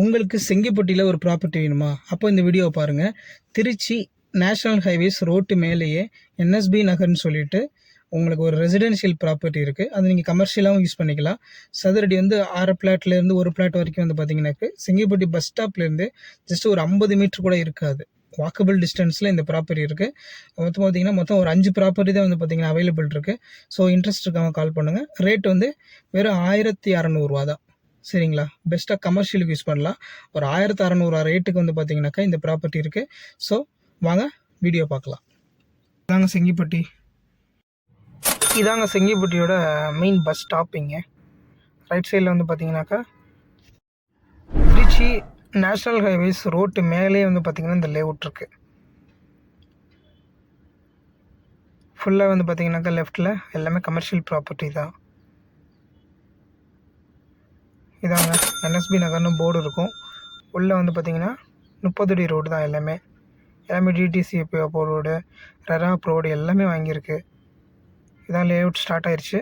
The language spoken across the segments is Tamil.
உங்களுக்கு செங்கிப்பட்டியில் ஒரு ப்ராப்பர்ட்டி வேணுமா? அப்போ இந்த வீடியோவை பாருங்கள். திருச்சி நேஷனல் ஹைவேஸ் ரோட்டு மேலேயே என்எஸ்பி நகர்னு சொல்லிட்டு உங்களுக்கு ஒரு ரெசிடென்ஷியல் ப்ராப்பர்ட்டி இருக்குது. அது நீங்கள் கமர்ஷியலாகவும் யூஸ் பண்ணிக்கலாம். சதுரடி வந்து 6 பிளாட்லேருந்து 1 பிளாட் வரைக்கும் வந்து பார்த்தீங்கன்னாக்கு செங்கிப்பட்டி பஸ் ஸ்டாப்லேருந்து ஜஸ்ட் ஒரு 50 மீட்டர் கூட இருக்காது. வாக்கபிள் டிஸ்டன்ஸில் இந்த ப்ராப்பர்ட்டி இருக்குது. மொத்தம் ஒரு 5 ப்ராப்பர்ட்டி தான் வந்து பார்த்தீங்கன்னா அவைலபிள் இருக்குது. ஸோ இன்ட்ரெஸ்ட் இருக்கவங்க கால் பண்ணுங்கள். ரேட் வந்து வெறும் 1600 தான். சரிங்களா? பெஸ்ட்டாக கமர்ஷியலுக்கு யூஸ் பண்ணலாம். ஒரு 1600 ரேட்டுக்கு வந்து பார்த்தீங்கன்னாக்கா இந்த ப்ராப்பர்ட்டி இருக்குது. ஸோ வாங்க வீடியோ பார்க்கலாம். இதாங்க செங்கிப்பட்டியோட மெயின் பஸ் ஸ்டாப்பிங்க. ரைட் சைடில் வந்து பார்த்தீங்கன்னாக்கா திருச்சி நேஷ்னல் ஹைவேஸ் ரோட்டு மேலே வந்து பார்த்திங்கன்னா இந்த லேஅவுட் இருக்குது. ஃபுல்லாக வந்து பார்த்திங்கனாக்கா லெஃப்ட்டில் எல்லாமே கமர்ஷியல் ப்ராப்பர்ட்டி தான். இதாங்க என்எஸ்பி நகர்னு போர்டு இருக்கும். உள்ளே வந்து பார்த்திங்கன்னா 30 அடி ரோடு தான். எல்லாமே டிடிசி ரோடு, ரெராப் ரோடு எல்லாமே வாங்கியிருக்கு. இதான் லேஅவுட் ஸ்டார்ட் ஆயிடுச்சு.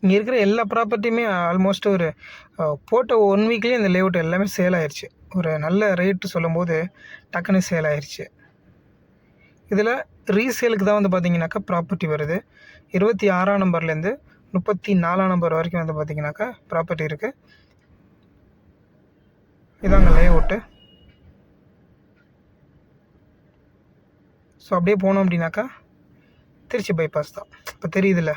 இங்கே இருக்கிற எல்லா ப்ராப்பர்ட்டியுமே ஆல்மோஸ்ட் ஒரு போட்ட 1 வீக்லேயே இந்த லேஅவுட் எல்லாமே சேல் ஆயிடுச்சு. ஒரு நல்ல ரேட்டு சொல்லும்போது டக்குன்னு சேல் ஆயிடுச்சு. இதில் ரீசேலுக்கு தான் வந்து பார்த்திங்கனாக்கா ப்ராப்பர்ட்டி வருது. 26ஆம் நம்பர்லேருந்து 34ஆம் நம்பர் வரைக்கும் வந்து பார்த்திங்கனாக்கா ப்ராப்பர்ட்டி இருக்குது. இதாங்க லேஅவுட்டு. ஸோ அப்படியே போனோம் அப்படின்னாக்கா திருச்சி பைபாஸ் தான். இப்போ தெரியுதுல்ல.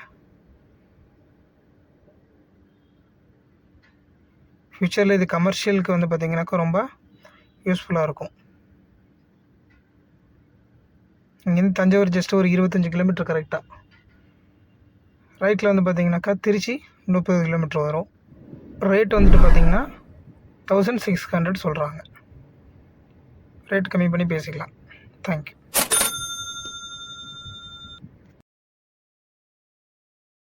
ஃப்யூச்சரில் இது கமர்ஷியலுக்கு வந்து பார்த்திங்கனாக்கா ரொம்ப யூஸ்ஃபுல்லாக இருக்கும். இங்கேருந்து தஞ்சாவூர் ஜஸ்ட் ஒரு 25 கிலோமீட்டர் கரெக்டாக. ரைட்டில் வந்து பார்த்திங்கனாக்கா திருச்சி 30 கிலோமீட்டர் வரும். ரேட் வந்துட்டு பார்த்திங்கன்னா 1600 சொல்கிறாங்க. ரேட் கம்மி பண்ணி பேசிக்கலாம். தேங்க்யூ.